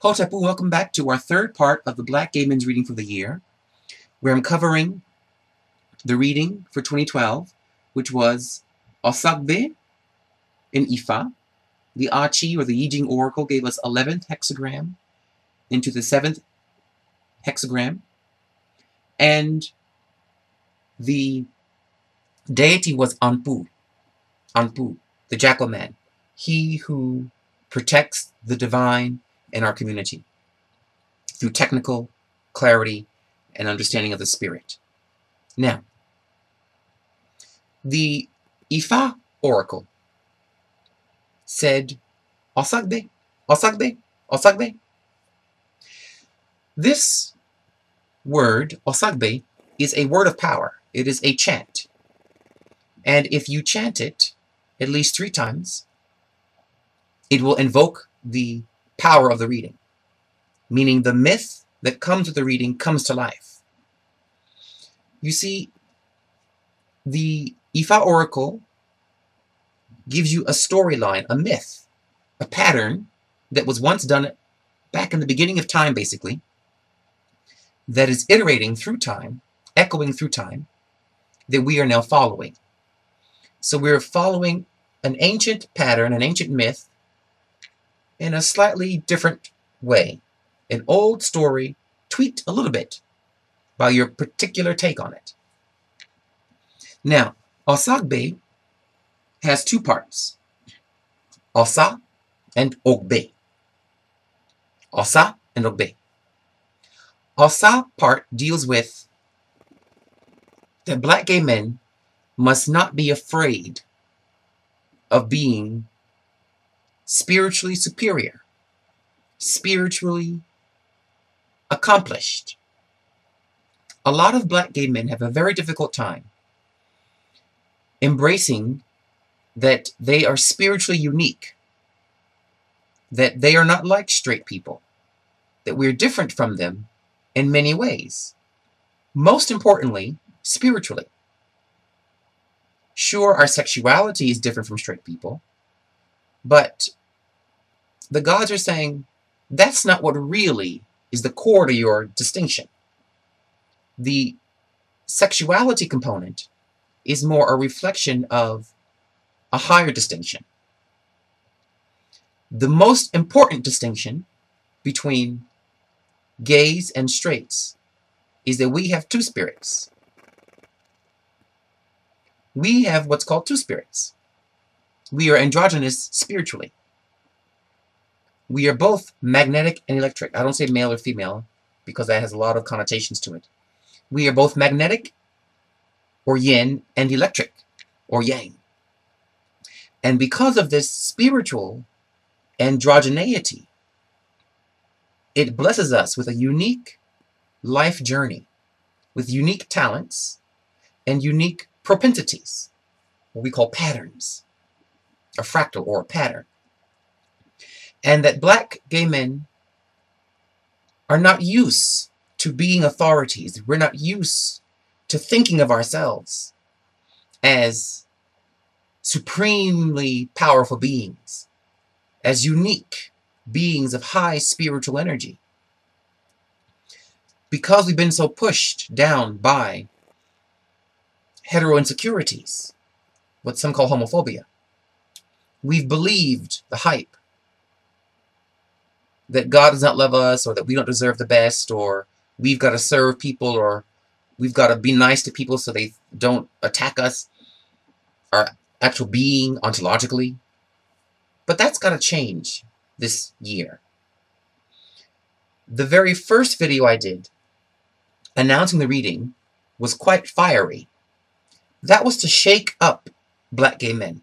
Hotepu, welcome back to our third part of the Black Gay Men's reading for the year, where I'm covering the reading for 2012, which was Osagbe in Ifa. The Achi, or the Yijing Oracle, gave us 11th hexagram into the 7th hexagram, and the deity was Anpu, the Jackal Man, he who protects the divine in our community through technical clarity and understanding of the spirit. Now, the Ifa Oracle said, Osagbe, Osagbe, Osagbe. This word, Osagbe, is a word of power. It is a chant. And if you chant it at least 3 times, it will invoke the power of the reading, meaning the myth that comes with the reading comes to life. You see, the Ifa Oracle gives you a storyline, a myth, a pattern that was once done back in the beginning of time, basically, that is iterating through time, echoing through time, that we are now following. So we're following an ancient pattern, an ancient myth, in a slightly different way. An old story tweaked a little bit by your particular take on it. Now, Osagbe has 2 parts, Osa and Ogbe. Osa and Ogbe. Osa part deals with that Black gay men must not be afraid of being spiritually superior, spiritually accomplished. A lot of Black gay men have a very difficult time embracing that they are spiritually unique, that they are not like straight people, that we're different from them in many ways. Most importantly, spiritually. Sure, our sexuality is different from straight people, but the gods are saying that's not what really is the core to your distinction. The sexuality component is more a reflection of a higher distinction. The most important distinction between gays and straights is that we have 2 spirits. We have what's called 2 spirits. We are androgynous spiritually. We are both magnetic and electric. I don't say male or female because that has a lot of connotations to it. We are both magnetic, or yin, and electric, or yang. And because of this spiritual androgyneity, it blesses us with a unique life journey, with unique talents and unique propensities, what we call patterns, a fractal or a pattern. And that Black gay men are not used to being authorities. We're not used to thinking of ourselves as supremely powerful beings, as unique beings of high spiritual energy. Because we've been so pushed down by hetero insecurities, what some call homophobia, we've believed the hype that God does not love us, or that we don't deserve the best, or we've got to serve people, or we've got to be nice to people so they don't attack us, our actual being ontologically. But that's got to change this year. The very first video I did announcing the reading was quite fiery. That was to shake up Black gay men,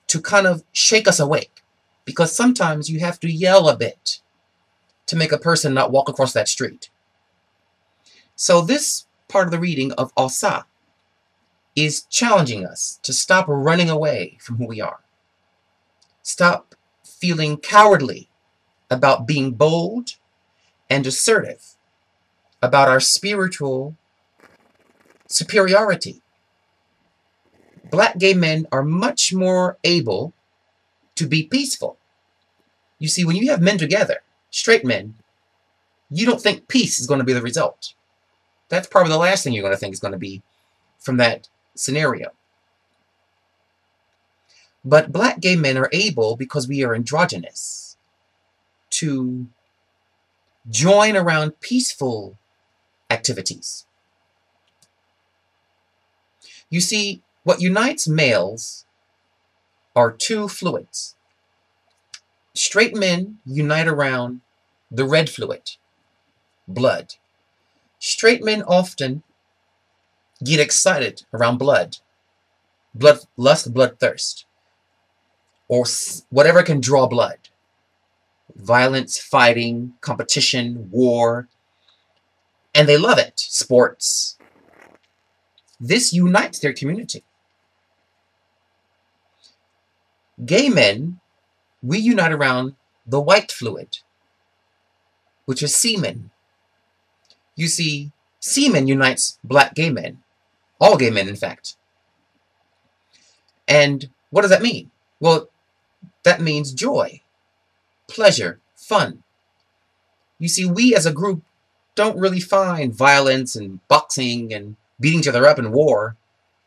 to kind of shake us awake. Because sometimes you have to yell a bit to make a person not walk across that street. So this part of the reading of Osa is challenging us to stop running away from who we are. Stop feeling cowardly about being bold and assertive about our spiritual superiority. Black gay men are much more able to be peaceful. You see, when you have men together, straight men, you don't think peace is going to be the result. That's probably the last thing you're going to think is going to be from that scenario. But black gay men are able, because we are androgynous, to join around peaceful activities. You see, what unites males are two fluids. Straight men unite around the red fluid, blood. Straight men often get excited around blood, bloodlust, bloodthirst, or whatever can draw blood. Violence, fighting, competition, war, and they love it. Sports. This unites their community. Gay men, we unite around the white fluid, which is semen. You see, semen unites black gay men. All gay men, in fact. And what does that mean? Well, that means joy, pleasure, fun. You see, we as a group don't really find violence and boxing and beating each other up in war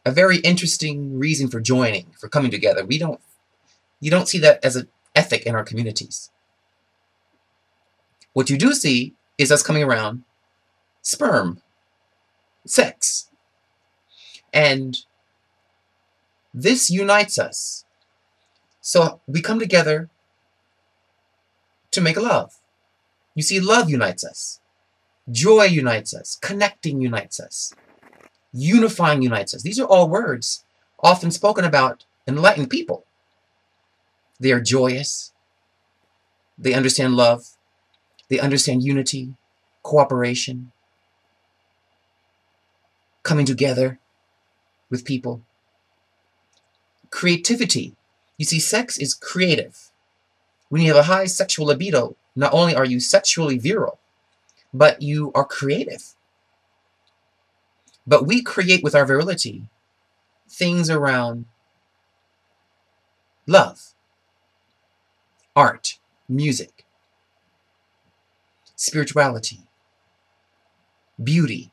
a very interesting reason for joining, for coming together. You don't see that as an ethic in our communities. What you do see is us coming around sperm, sex. And this unites us. So we come together to make love. You see, love unites us. Joy unites us. Connecting unites us. Unifying unites us. These are all words often spoken about enlightened people. They are joyous. They understand love. They understand unity, cooperation, coming together with people. Creativity. You see, sex is creative. When you have a high sexual libido, not only are you sexually virile, but you are creative. But we create with our virility things around love, art, music, spirituality, beauty.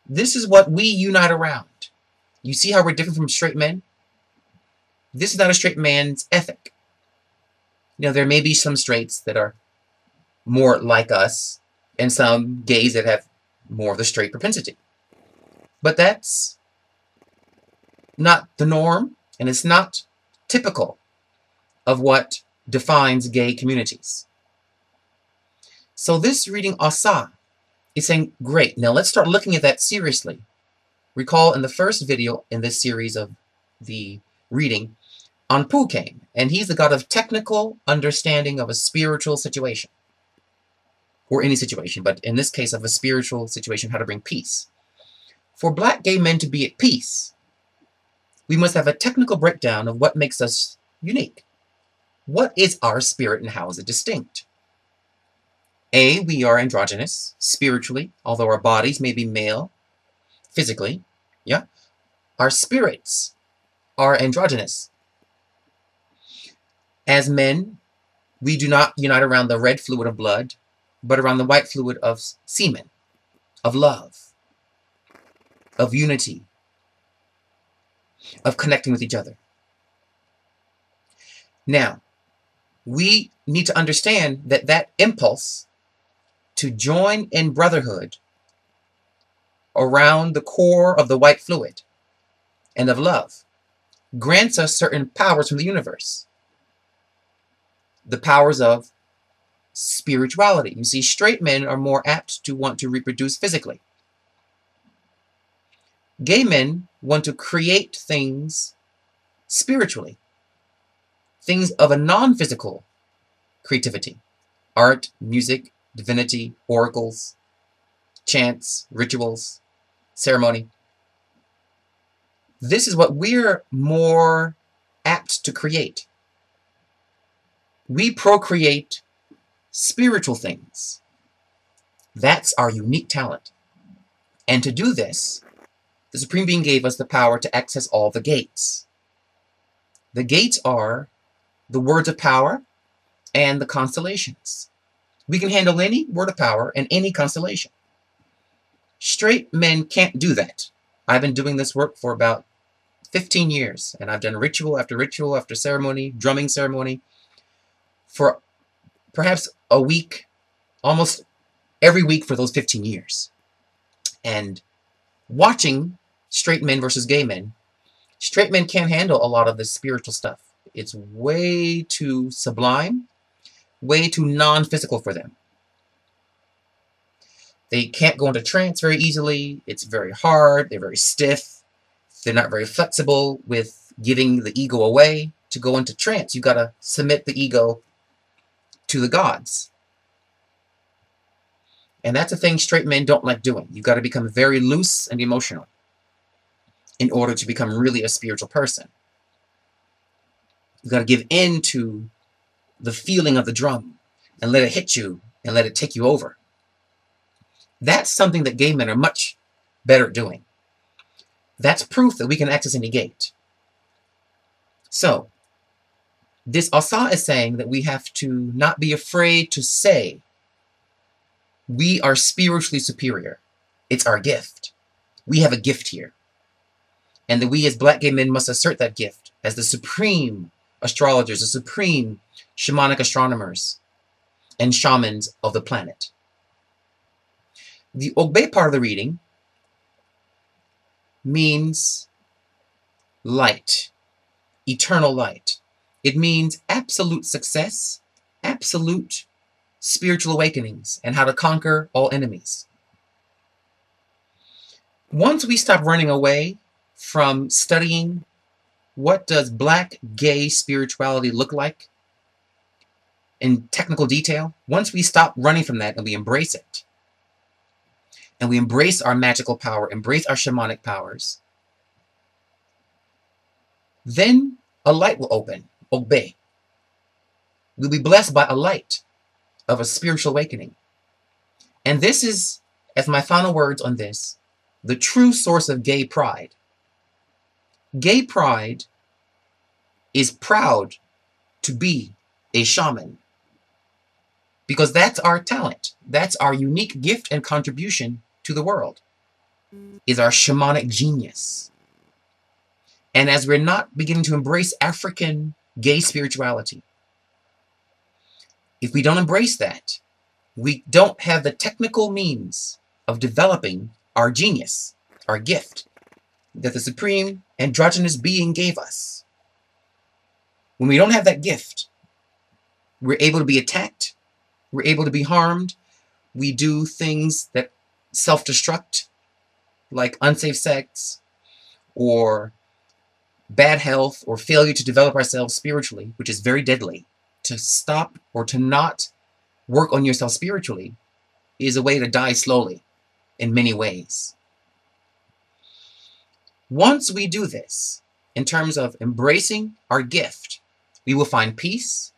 This is what we unite around. You see how we're different from straight men? This is not a straight man's ethic. You know, there may be some straights that are more like us, and some gays that have more of the straight propensity. But that's not the norm, and it's not typical of what defines gay communities. So this reading Asa is saying, great, now let's start looking at that seriously. Recall in the first video in this series of the reading, Anpu came, and he's the god of technical understanding of a spiritual situation. Or any situation, but in this case of a spiritual situation, how to bring peace. For black gay men to be at peace, we must have a technical breakdown of what makes us unique. What is our spirit and how is it distinct? A, we are androgynous, spiritually, although our bodies may be male, physically, yeah? Our spirits are androgynous. As men, we do not unite around the red fluid of blood, but around the white fluid of semen, of love, of unity, of connecting with each other. Now, we need to understand that that impulse to join in brotherhood around the core of the white fluid and of love grants us certain powers from the universe. The powers of spirituality. You see, straight men are more apt to want to reproduce physically. Gay men want to create things spiritually. Things of a non-physical creativity. Art, music, divinity, oracles, chants, rituals, ceremony. This is what we're more apt to create. We procreate spiritual things. That's our unique talent. And to do this, the Supreme Being gave us the power to access all the gates. The gates are the words of power and the constellations. We can handle any word of power and any constellation. Straight men can't do that. I've been doing this work for about 15 years, and I've done ritual after ceremony, drumming ceremony, for perhaps a week, almost every week for those 15 years. And watching straight men versus gay men, straight men can't handle a lot of this spiritual stuff. It's way too sublime, way too non-physical for them. They can't go into trance very easily. It's very hard. They're very stiff. They're not very flexible with giving the ego away. To go into trance, you've got to submit the ego to the gods. And that's a thing straight men don't like doing. You've got to become very loose and emotional in order to become really a spiritual person. You've got to give in to the feeling of the drum and let it hit you and let it take you over. That's something that gay men are much better at doing. That's proof that we can access any gate. So, this Asa is saying that we have to not be afraid to say we are spiritually superior. It's our gift. We have a gift here. And that we as black gay men must assert that gift as the supreme astrologers, the supreme shamanic astronomers and shamans of the planet. The Ogbe part of the reading means light, eternal light. It means absolute success, absolute spiritual awakenings, and how to conquer all enemies. Once we stop running away from studying what does black gay spirituality look like in technical detail, once we stop running from that and we embrace it, and we embrace our magical power, embrace our shamanic powers, then a light will open, Ogbe. We'll be blessed by a light of a spiritual awakening. And this is, as my final words on this, the true source of gay pride. Gay pride is proud to be a shaman, because that's our talent. That's our unique gift and contribution to the world, is our shamanic genius. And as we're not beginning to embrace African gay spirituality, if we don't embrace that, we don't have the technical means of developing our genius, our gift, that the supreme androgynous being gave us. When we don't have that gift, we're able to be attacked, we're able to be harmed, we do things that self-destruct, like unsafe sex, or bad health, or failure to develop ourselves spiritually, which is very deadly. To stop or to not work on yourself spiritually is a way to die slowly in many ways. Once we do this, in terms of embracing our gift, we will find peace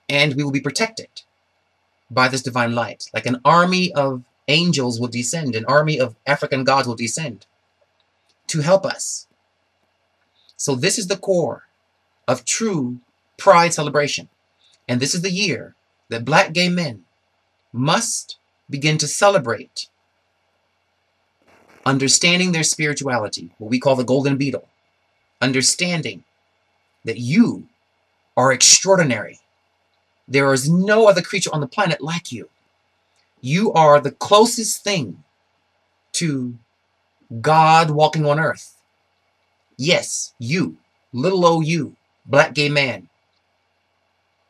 and we will be protected by this divine light. Like an army of angels will descend, an army of African gods will descend to help us. So this is the core of true pride celebration. And this is the year that black gay men must begin to celebrate understanding their spirituality, what we call the golden beetle. Understanding that you are extraordinary. There is no other creature on the planet like you. You are the closest thing to God walking on earth. Yes, you, little old you, black gay man,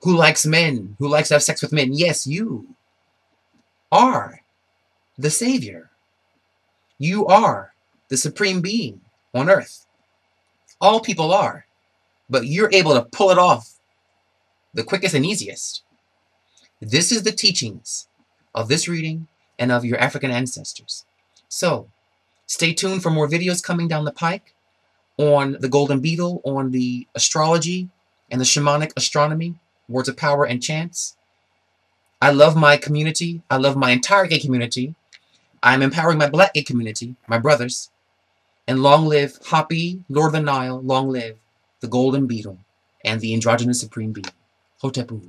who likes men, who likes to have sex with men. Yes, you are the Savior. You are the supreme being on earth. All people are, but you're able to pull it off the quickest and easiest. This is the teachings of this reading and of your African ancestors. So, stay tuned for more videos coming down the pike on the golden beetle, on the astrology and the shamanic astronomy, words of power and chants. I love my community. I love my entire gay community. I'm empowering my black gay community, my brothers. And long live Hapi, Lord of the Nile, long live the golden beetle and the androgynous supreme being. Hotepu.